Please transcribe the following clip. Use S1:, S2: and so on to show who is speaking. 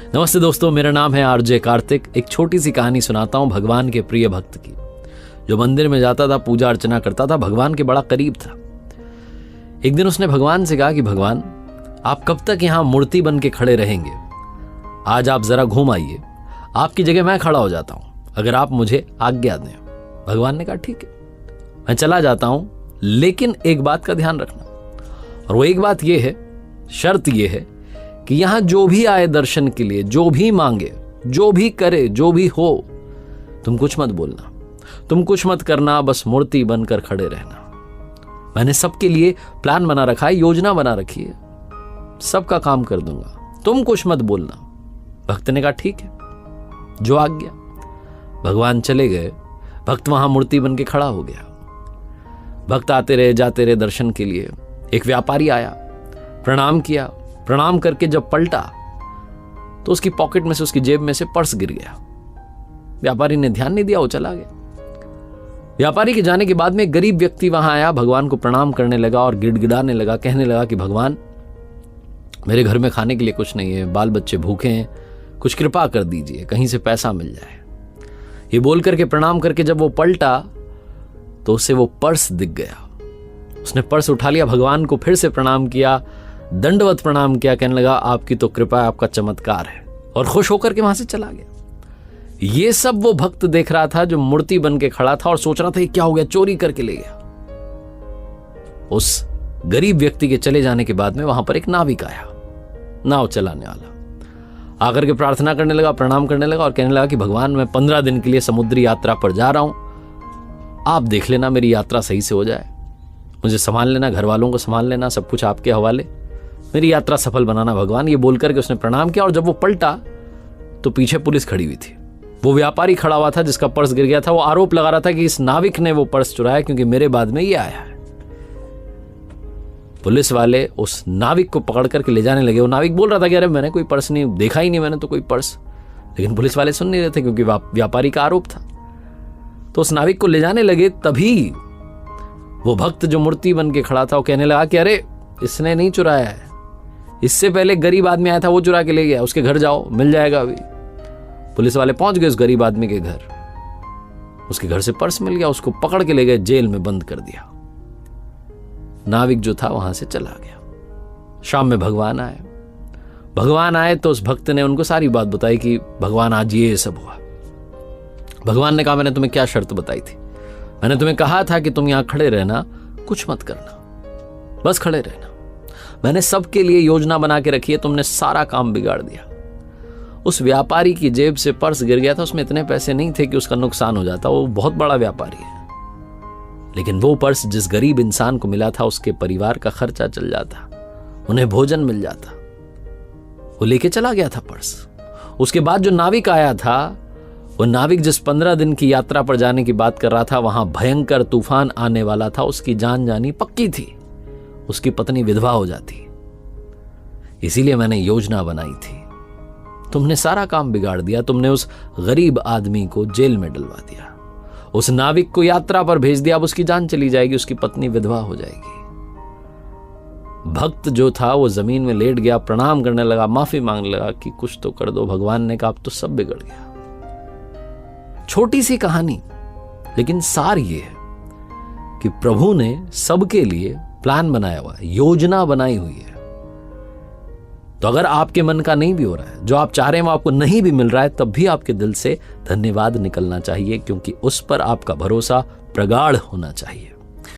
S1: नमस्ते दोस्तों, मेरा नाम है आरजे कार्तिक। एक छोटी सी कहानी सुनाता हूं भगवान के प्रिय भक्त की, जो मंदिर में जाता था, पूजा अर्चना करता था, भगवान के बड़ा करीब था। एक दिन उसने भगवान से कहा कि भगवान, आप कब तक यहां मूर्ति बन के खड़े रहेंगे? आज आप जरा घूम आइए, आपकी जगह मैं खड़ा हो जाता हूं, अगर आप मुझे आज्ञा दें। भगवान ने कहा ठीक है, मैं चला जाता हूं, लेकिन एक बात का ध्यान रखना, और वो एक बात ये है, शर्त ये है कि यहां जो भी आए दर्शन के लिए, जो भी मांगे, जो भी करे, जो भी हो, तुम कुछ मत बोलना, तुम कुछ मत करना, बस मूर्ति बनकर खड़े रहना। मैंने सबके लिए प्लान बना रखा है, योजना बना रखी है, सबका काम कर दूंगा, तुम कुछ मत बोलना। भक्त ने कहा ठीक है, जो आज्ञा। भगवान चले गए, भक्त वहां मूर्ति बन के खड़ा हो गया। भक्त आते रहे, जाते रहे दर्शन के लिए। एक व्यापारी आया, प्रणाम किया, प्रणाम करके जब पलटा तो उसकी पॉकेट में से, उसकी जेब में से पर्स गिर गया। व्यापारी ने ध्यान नहीं दिया, वो चला गया। व्यापारी के जाने के बाद में एक गरीब व्यक्ति वहां आया, भगवान को प्रणाम करने लगा और गिड़गिड़ाने लगा, कहने लगा कि भगवान, मेरे घर में खाने के लिए कुछ नहीं है, बाल बच्चे भूखे हैं, कुछ कृपा कर दीजिए, कहीं से पैसा मिल जाए। ये बोल करके, प्रणाम करके जब वो पलटा तो उसे वो पर्स दिख गया। उसने पर्स उठा लिया, भगवान को फिर से प्रणाम किया, दंडवत प्रणाम किया, कहने लगा आपकी तो कृपा है, आपका चमत्कार है, और खुश होकर के वहां से चला गया। ये सब वो भक्त देख रहा था जो मूर्ति बन के खड़ा था और सोच रहा था ये क्या हो गया, चोरी करके ले गया। उस गरीब व्यक्ति के चले जाने के बाद में वहां पर एक नाविक आया, नाव चलाने वाला, आकर के प्रार्थना करने लगा, प्रणाम करने लगा और कहने लगा कि भगवान, मैं 15 दिन के लिए समुद्री यात्रा पर जा रहा हूं, आप देख लेना मेरी यात्रा सही से हो जाए, मुझे संभाल लेना, घर वालों को संभाल लेना, सब कुछ आपके हवाले, मेरी यात्रा सफल बनाना भगवान। ये बोलकर के उसने प्रणाम किया और जब वो पलटा तो पीछे पुलिस खड़ी हुई थी। वो व्यापारी खड़ा हुआ था जिसका पर्स गिर गया था, वो आरोप लगा रहा था कि इस नाविक ने वो पर्स चुराया क्योंकि मेरे बाद में ये आया है। पुलिस वाले उस नाविक को पकड़ करके ले जाने लगे। वो नाविक बोल रहा था कि अरे मैंने कोई पर्स नहीं देखा, ही नहीं मैंने तो कोई पर्स, लेकिन पुलिस वाले सुन नहीं रहे थे क्योंकि व्यापारी का आरोप था। तो उस नाविक को ले जाने लगे, तभी वो भक्त जो मूर्ति बन के खड़ा था वो कहने लगा कि अरे इसने नहीं चुराया है, इससे पहले गरीब आदमी आया था वो चुरा के ले गया, उसके घर जाओ, मिल जाएगा अभी। पुलिस वाले पहुंच गए उस गरीब आदमी के घर, उसके घर से पर्स मिल गया, उसको पकड़ के ले गए, जेल में बंद कर दिया। नाविक जो था वहां से चला गया। शाम में भगवान आए। भगवान आए तो उस भक्त ने उनको सारी बात बताई कि भगवान आज ये सब हुआ। भगवान ने कहा मैंने तुम्हें क्या शर्त बताई थी? मैंने तुम्हें कहा था कि तुम यहां खड़े रहना, कुछ मत करना, बस खड़े रहना। मैंने सबके लिए योजना बना के रखी है, तुमने सारा काम बिगाड़ दिया। उस व्यापारी की जेब से पर्स गिर गया था, उसमें इतने पैसे नहीं थे कि उसका नुकसान हो जाता, वो बहुत बड़ा व्यापारी है, लेकिन वो पर्स जिस गरीब इंसान को मिला था उसके परिवार का खर्चा चल जाता, उन्हें भोजन मिल जाता। वो लेके चला गया था पर्स। उसके बाद जो नाविक आया था, वो नाविक जिस 15 दिन की यात्रा पर जाने की बात कर रहा था, वहां भयंकर तूफान आने वाला था, उसकी जान जानी पक्की थी, उसकी पत्नी विधवा हो जाती। इसीलिए मैंने योजना बनाई थी, तुमने सारा काम बिगाड़ दिया, तुमने उस गरीब आदमी को जेल में डलवा दिया, उस नाविक को यात्रा पर भेज दिया, अब उसकी जान चली जाएगी, उसकी पत्नी विधवा हो जाएगी। भक्त जो था वो जमीन में लेट गया, प्रणाम करने लगा, माफी मांगने लगा कि कुछ तो कर दो। भगवान ने कहा अब तो सब बिगड़ गया। छोटी सी कहानी, लेकिन सार ये है कि प्रभु ने सबके लिए प्लान बनाया हुआ है, योजना बनाई हुई है। तो अगर आपके मन का नहीं भी हो रहा है, जो आप चाह रहे हैं वो आपको नहीं भी मिल रहा है, तब भी आपके दिल से धन्यवाद निकलना चाहिए, क्योंकि उस पर आपका भरोसा प्रगाढ़ होना चाहिए।